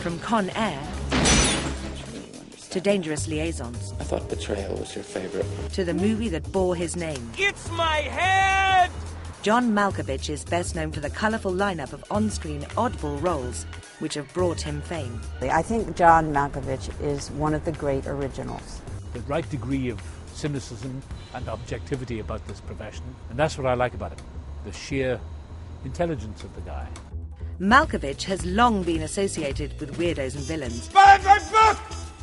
From Con Air to Dangerous Liaisons. I thought Betrayal was your favorite. To the movie that bore his name. It's my head! John Malkovich is best known for the colourful lineup of on-screen oddball roles which have brought him fame. I think John Malkovich is one of the great originals. The right degree of cynicism and objectivity about this profession, and that's what I like about it, the sheer intelligence of the guy. Malkovich has long been associated with weirdos and villains,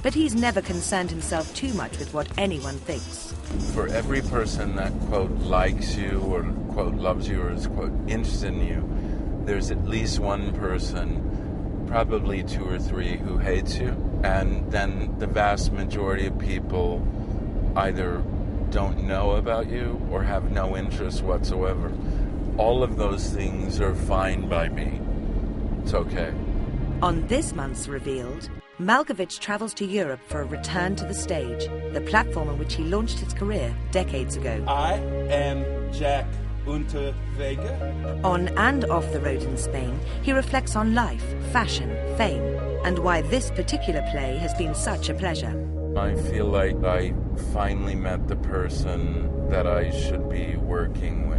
but he's never concerned himself too much with what anyone thinks. For every person that, quote, likes you or, quote, loves you or is, quote, interested in you, there's at least one person, probably two or three, who hates you. And then the vast majority of people either don't know about you or have no interest whatsoever. All of those things are fine by me. It's okay. On this month's Revealed, Malkovich travels to Europe for a return to the stage, the platform on which he launched his career decades ago. I am Jack Unterweger. On and off the road in Spain, he reflects on life, fashion, fame, and why this particular play has been such a pleasure. I feel like I finally met the person that I should be working with.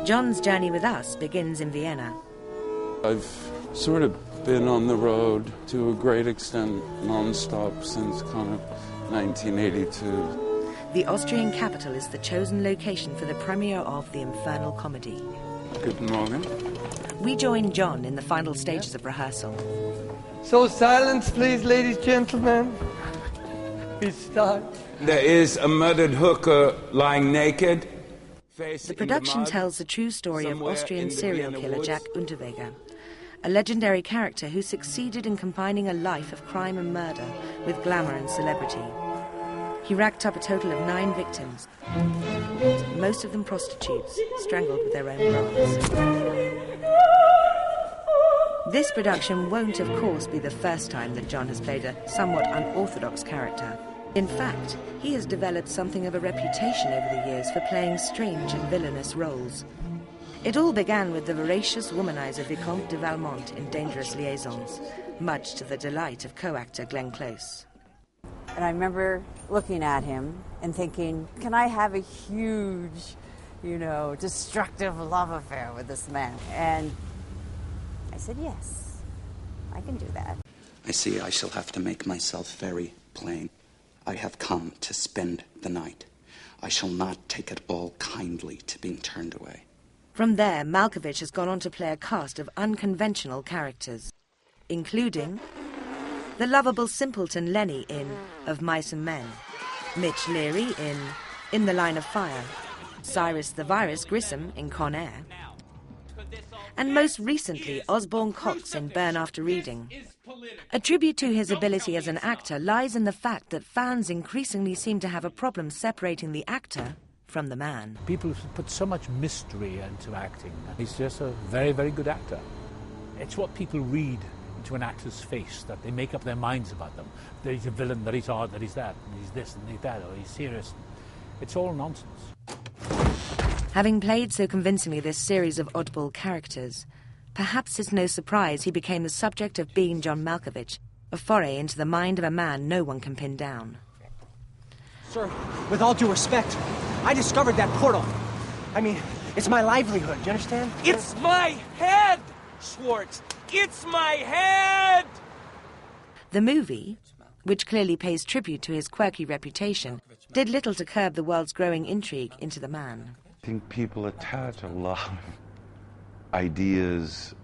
John's journey with us begins in Vienna. I've sort of been on the road to a great extent non-stop since kind of 1982. The Austrian capital is the chosen location for the premiere of the Infernal Comedy. Good morning. We join John in the final stages of rehearsal. So silence, please, ladies and gentlemen. We start. There is a murdered hooker lying naked. The production tells the true story of Austrian serial killer Jack Unterweger, a legendary character who succeeded in combining a life of crime and murder with glamour and celebrity. He racked up a total of 9 victims, most of them prostitutes, strangled with their own bras. This production won't, of course, be the first time that John has played a somewhat unorthodox character. In fact, he has developed something of a reputation over the years for playing strange and villainous roles. It all began with the voracious womanizer Vicomte de Valmont in Dangerous Liaisons, much to the delight of co-actor Glenn Close. And I remember looking at him and thinking, can I have a huge, destructive love affair with this man? And I said, yes, I can do that. I see I shall have to make myself very plain. I have come to spend the night. I shall not take it all kindly to being turned away. From there, Malkovich has gone on to play a cast of unconventional characters, including the lovable simpleton Lenny in Of Mice and Men, Mitch Leary in The Line of Fire, Cyrus the Virus Grissom in Con Air, and most recently Osborne Cox in Burn After Reading. A tribute to his ability as an actor lies in the fact that fans increasingly seem to have a problem separating the actor from the man. People put so much mystery into acting. He's just a very, very good actor. It's what people read into an actor's face, that they make up their minds about them. That he's a villain, that he's odd, that he's that, and he's this and he's that, or he's serious. It's all nonsense. Having played so convincingly this series of oddball characters, perhaps it's no surprise he became the subject of Being John Malkovich, a foray into the mind of a man no one can pin down. Sir, with all due respect, I discovered that portal. I mean, it's my livelihood, do you understand? It's my head, Schwartz! It's my head! The movie, which clearly pays tribute to his quirky reputation, did little to curb the world's growing intrigue into the man. I think people attach a lot of ideas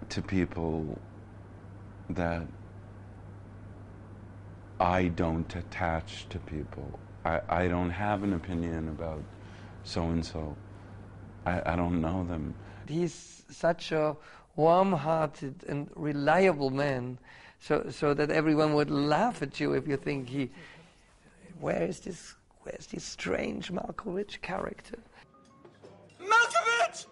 to people that I don't attach to people. I don't have an opinion about so-and-so. I don't know them. He's such a warm-hearted and reliable man, so that everyone would laugh at you if you think where is this where's this strange Malkovich character? Malkovich!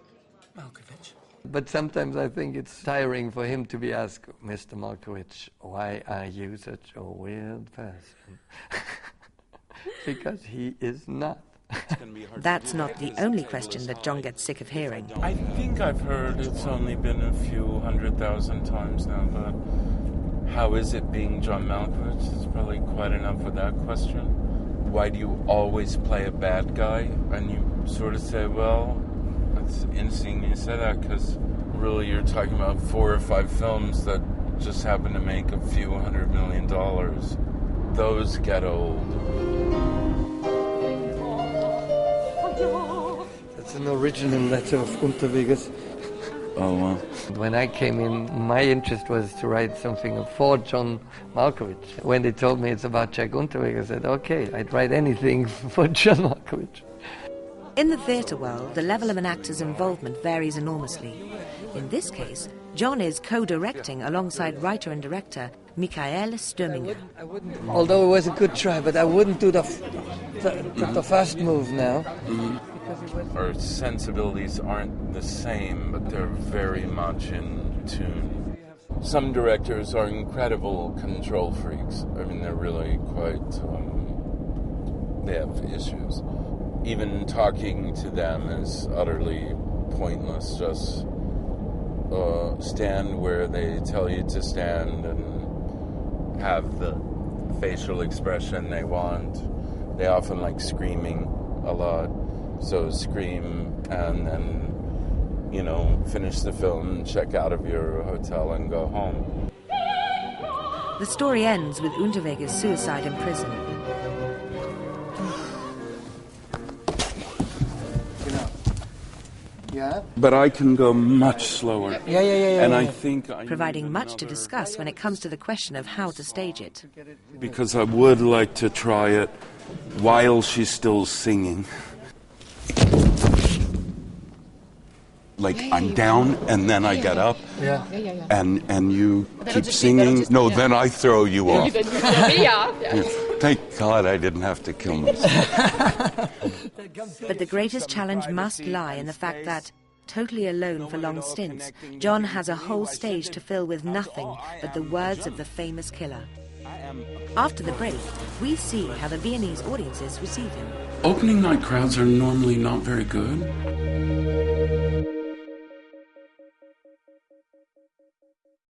Malkovich. But sometimes I think it's tiring for him to be asked, Mr. Malkovich, why are you such a weird person? Because he is not. That's not the only question that John gets sick of hearing. I think I've heard it's only been a few 100,000 times now, but how is it being John Malkovich? It's probably quite enough with that question. Why do you always play a bad guy? And you sort of say, well, it's interesting you say that, because really you're talking about 4 or 5 films that just happen to make a few $100 million. Those get old. That's an original letter of Unterweger's. Oh, wow. When I came in, my interest was to write something for John Malkovich. When they told me it's about Jack Unterweger, I said, okay, I'd write anything for John Malkovich. In the theatre world, the level of an actor's involvement varies enormously. In this case, John is co-directing alongside writer and director Michael Sturminger. Although it was a good try, but I wouldn't do the first move now. Our sensibilities aren't the same, but they're very much in tune. Some directors are incredible control freaks. I mean, they're really quite... they have issues. Even talking to them is utterly pointless. Just stand where they tell you to stand and have the facial expression they want. They often like screaming a lot. So scream and then, you know, finish the film, check out of your hotel and go home. The story ends with Unterweger's suicide in prison. Yeah? But I can go much slower. Yeah. And I think... providing much to discuss when it comes to the question of how to stage it. Because I would like to try it while she's still singing. Like, I'm down, and then I get up, and you keep singing. No, then I throw you off. Thank God I didn't have to kill myself. But the greatest challenge must lie in the fact that, totally alone for long stints, John has a whole stage to fill with nothing but the words of the famous killer. After the break, we see how the Viennese audiences receive him. Opening night crowds are normally not very good.